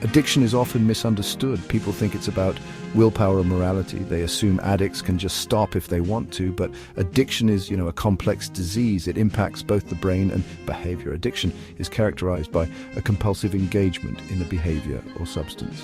Addiction is often misunderstood. People think it's about willpower or morality. They assume addicts can just stop if they want to, but addiction is, a complex disease. It impacts both the brain and behavior. Addiction is characterized by a compulsive engagement in a behavior or substance.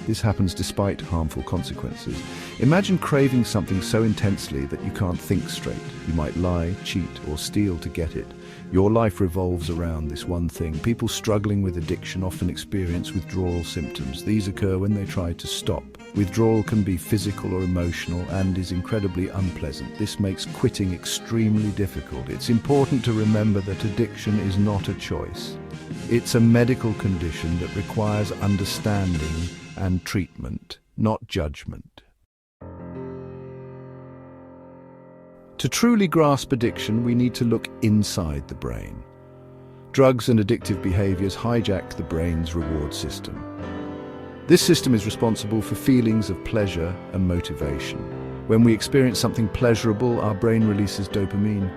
This happens despite harmful consequences. Imagine craving something so intensely that you can't think straight. You might lie, cheat, or steal to get it. Your life revolves around this one thing. People struggling with addiction often experience withdrawal symptoms. These occur when they try to stop. Withdrawal can be physical or emotional and is incredibly unpleasant. This makes quitting extremely difficult. It's important to remember that addiction is not a choice. It's a medical condition that requires understanding and treatment, not judgment. To truly grasp addiction, we need to look inside the brain. Drugs and addictive behaviors hijack the brain's reward system. This system is responsible for feelings of pleasure and motivation. When we experience something pleasurable, our brain releases dopamine.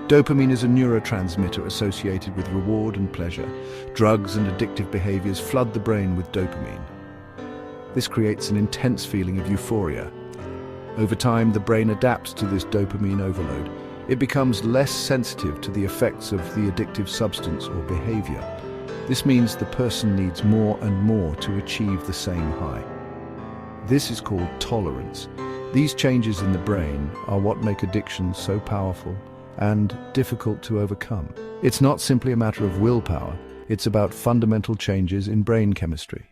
Dopamine is a neurotransmitter associated with reward and pleasure. Drugs and addictive behaviors flood the brain with dopamine. This creates an intense feeling of euphoria. Over time, the brain adapts to this dopamine overload. It becomes less sensitive to the effects of the addictive substance or behavior. This means the person needs more and more to achieve the same high. This is called tolerance. These changes in the brain are what make addiction so powerful and difficult to overcome. It's not simply a matter of willpower, it's about fundamental changes in brain chemistry.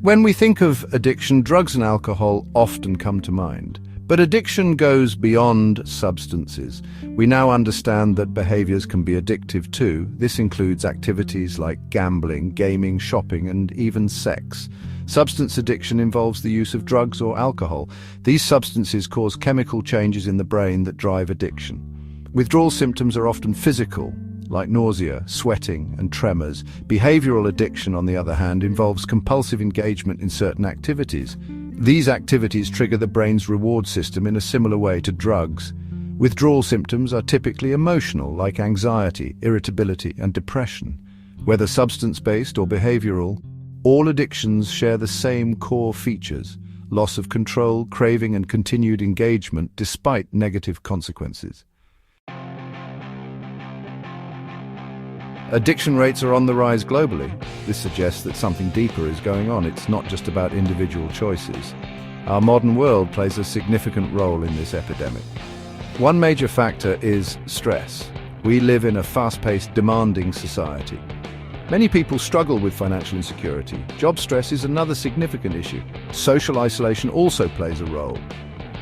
When we think of addiction, drugs and alcohol often come to mind. But addiction goes beyond substances. We now understand that behaviors can be addictive too. This includes activities like gambling, gaming, shopping, and even sex. Substance addiction involves the use of drugs or alcohol. These substances cause chemical changes in the brain that drive addiction. Withdrawal symptoms are often physical, like nausea, sweating, and tremors. Behavioral addiction, on the other hand, involves compulsive engagement in certain activities. These activities trigger the brain's reward system in a similar way to drugs. Withdrawal symptoms are typically emotional, like anxiety, irritability, and depression. Whether substance-based or behavioral, all addictions share the same core features: loss of control, craving, and continued engagement despite negative consequences. Addiction rates are on the rise globally. This suggests that something deeper is going on. It's not just about individual choices. Our modern world plays a significant role in this epidemic. One major factor is stress. We live in a fast-paced, demanding society. Many people struggle with financial insecurity. Job stress is another significant issue. Social isolation also plays a role.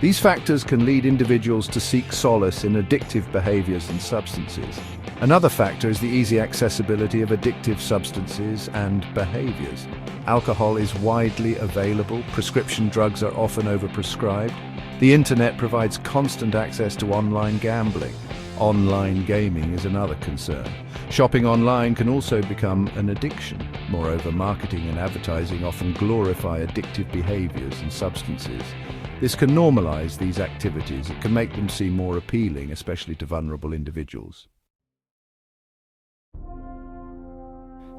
These factors can lead individuals to seek solace in addictive behaviors and substances. Another factor is the easy accessibility of addictive substances and behaviors. Alcohol is widely available, prescription drugs are often overprescribed. The internet provides constant access to online gambling. Online gaming is another concern. Shopping online can also become an addiction. Moreover, marketing and advertising often glorify addictive behaviors and substances. This can normalize these activities. It can make them seem more appealing, especially to vulnerable individuals.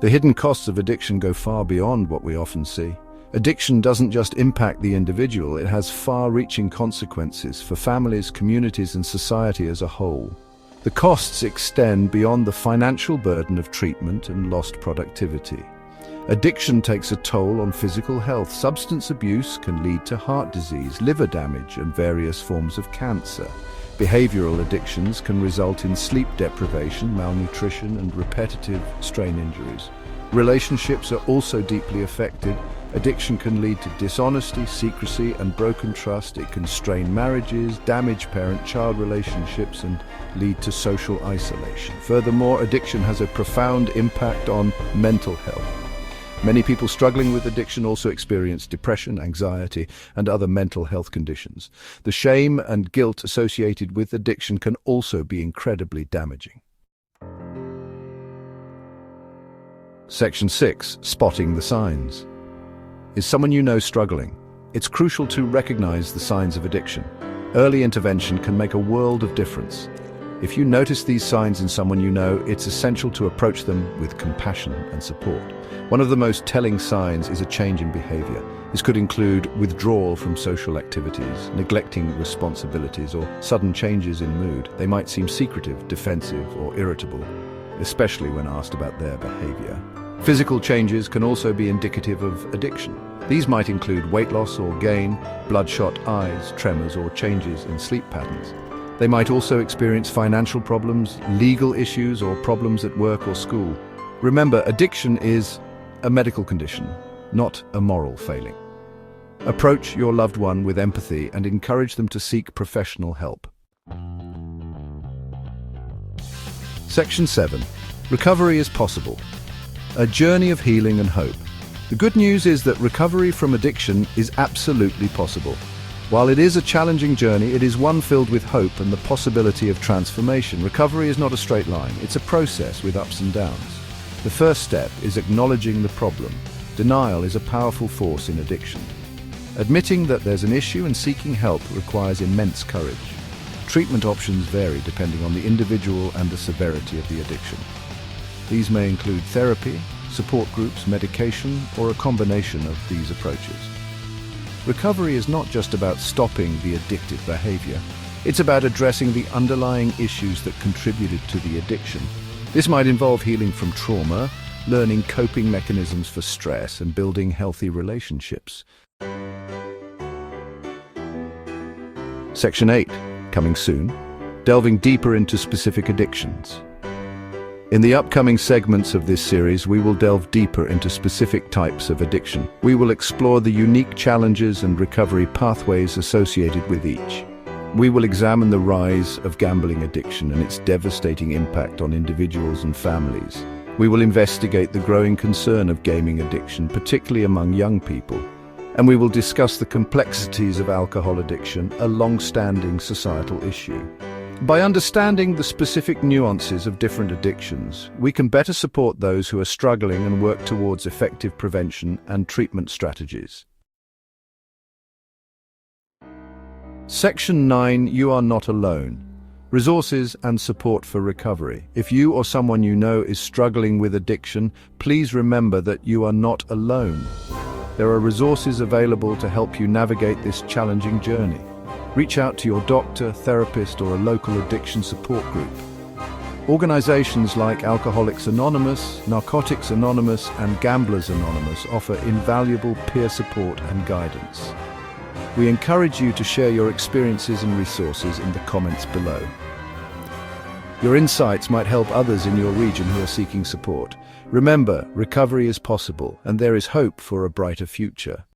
The hidden costs of addiction go far beyond what we often see. Addiction doesn't just impact the individual, it has far-reaching consequences for families, communities, and society as a whole. The costs extend beyond the financial burden of treatment and lost productivity. Addiction takes a toll on physical health. Substance abuse can lead to heart disease, liver damage, and various forms of cancer. Behavioral addictions can result in sleep deprivation, malnutrition, and repetitive strain injuries. Relationships are also deeply affected. Addiction can lead to dishonesty, secrecy, and broken trust. It can strain marriages, damage parent-child relationships, and lead to social isolation. Furthermore, addiction has a profound impact on mental health. Many people struggling with addiction also experience depression, anxiety, and other mental health conditions. The shame and guilt associated with addiction can also be incredibly damaging. Section 6. Spotting the signs. Is someone you know struggling? It's crucial to recognize the signs of addiction. Early intervention can make a world of difference. If you notice these signs in someone you know, it's essential to approach them with compassion and support. One of the most telling signs is a change in behavior. This could include withdrawal from social activities, neglecting responsibilities, or sudden changes in mood. They might seem secretive, defensive, or irritable, especially when asked about their behavior. Physical changes can also be indicative of addiction. These might include weight loss or gain, bloodshot eyes, tremors, or changes in sleep patterns. They might also experience financial problems, legal issues, or problems at work or school. Remember, addiction is a medical condition, not a moral failing. Approach your loved one with empathy and encourage them to seek professional help. Section 7. Recovery is possible. A journey of healing and hope. The good news is that recovery from addiction is absolutely possible. While it is a challenging journey, it is one filled with hope and the possibility of transformation. Recovery is not a straight line, it's a process with ups and downs. The first step is acknowledging the problem. Denial is a powerful force in addiction. Admitting that there's an issue and seeking help requires immense courage. Treatment options vary depending on the individual and the severity of the addiction. These may include therapy, support groups, medication, or a combination of these approaches. Recovery is not just about stopping the addictive behavior. It's about addressing the underlying issues that contributed to the addiction. This might involve healing from trauma, learning coping mechanisms for stress, and building healthy relationships. Section 8, coming soon, delving deeper into specific addictions. In the upcoming segments of this series, we will delve deeper into specific types of addiction. We will explore the unique challenges and recovery pathways associated with each. We will examine the rise of gambling addiction and its devastating impact on individuals and families. We will investigate the growing concern of gaming addiction, particularly among young people. And we will discuss the complexities of alcohol addiction, a long-standing societal issue. By understanding the specific nuances of different addictions, we can better support those who are struggling and work towards effective prevention and treatment strategies. Section 9, you are not alone. Resources and support for recovery. If you or someone you know is struggling with addiction, please remember that you are not alone. There are resources available to help you navigate this challenging journey. Reach out to your doctor, therapist, or a local addiction support group. Organizations like Alcoholics Anonymous, Narcotics Anonymous, and Gamblers Anonymous offer invaluable peer support and guidance. We encourage you to share your experiences and resources in the comments below. Your insights might help others in your region who are seeking support. Remember, recovery is possible, and there is hope for a brighter future.